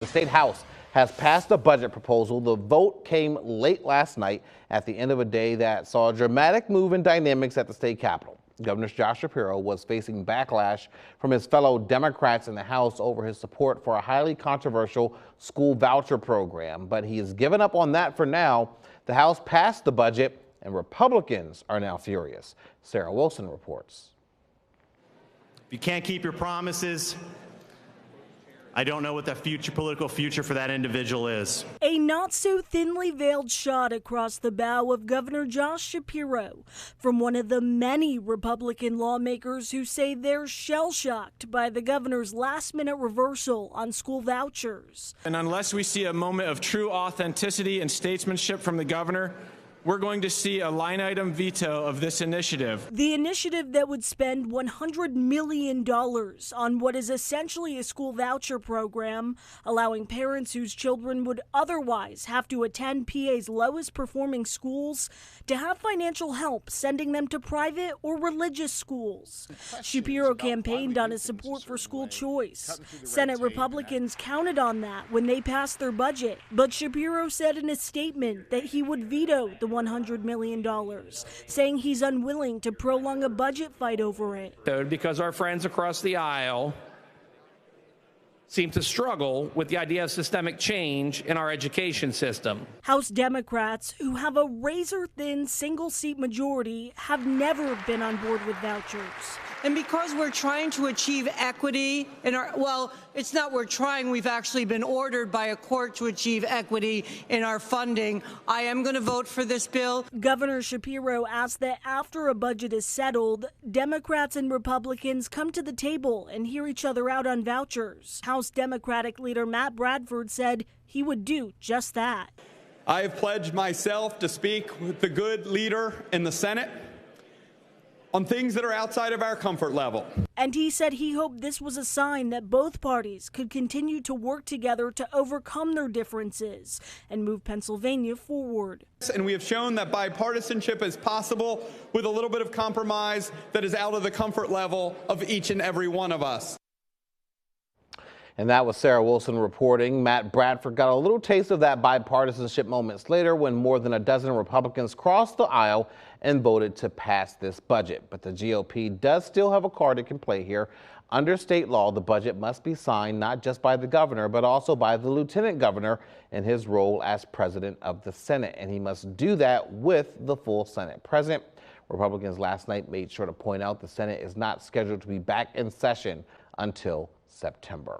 The state house has passed a budget proposal. The vote came late last night at the end of a day that saw a dramatic move in dynamics at the state capitol. Governor Josh Shapiro was facing backlash from his fellow Democrats in the House over his support for a highly controversial school voucher program, but he has given up on that for now. The House passed the budget and Republicans are now furious. Sarah Wilson reports. If you can't keep your promises, I don't know what the political future for that individual is. A not so thinly veiled shot across the bow of Governor Josh Shapiro from one of the many Republican lawmakers who say they're shell-shocked by the governor's last-minute reversal on school vouchers. And unless we see a moment of true authenticity and statesmanship from the governor, we're going to see a line-item veto of this initiative. The initiative that would spend $100 million on what is essentially a school voucher program, allowing parents whose children would otherwise have to attend PA's lowest performing schools to have financial help sending them to private or religious schools. Shapiro campaigned on his support for school choice. Senate Republicans counted on that when they passed their budget, but Shapiro said in a statement that he would veto the $100 million, saying he's unwilling to prolong a budget fight over it. Because our friends across the aisle seem to struggle with the idea of systemic change in our education system. House Democrats, who have a razor-thin single-seat majority, have never been on board with vouchers. And because we're trying to achieve equity in our, well, it's not we're trying, we've actually been ordered by a court to achieve equity in our funding, I am going to vote for this bill. Governor Shapiro asked that after a budget is settled, Democrats and Republicans come to the table and hear each other out on vouchers. House Democratic leader Matt Bradford said he would do just that. I have pledged myself to speak with the good leader in the Senate on things that are outside of our comfort level. And he said he hoped this was a sign that both parties could continue to work together to overcome their differences and move Pennsylvania forward. And we have shown that bipartisanship is possible with a little bit of compromise that is out of the comfort level of each and every one of us. And that was Sarah Wilson reporting. Matt Bradford got a little taste of that bipartisanship moments later when more than a dozen Republicans crossed the aisle and voted to pass this budget. But the GOP does still have a card it can play here. Under state law, the budget must be signed not just by the governor, but also by the lieutenant governor in his role as president of the Senate. And he must do that with the full Senate present. Republicans last night made sure to point out the Senate is not scheduled to be back in session until September.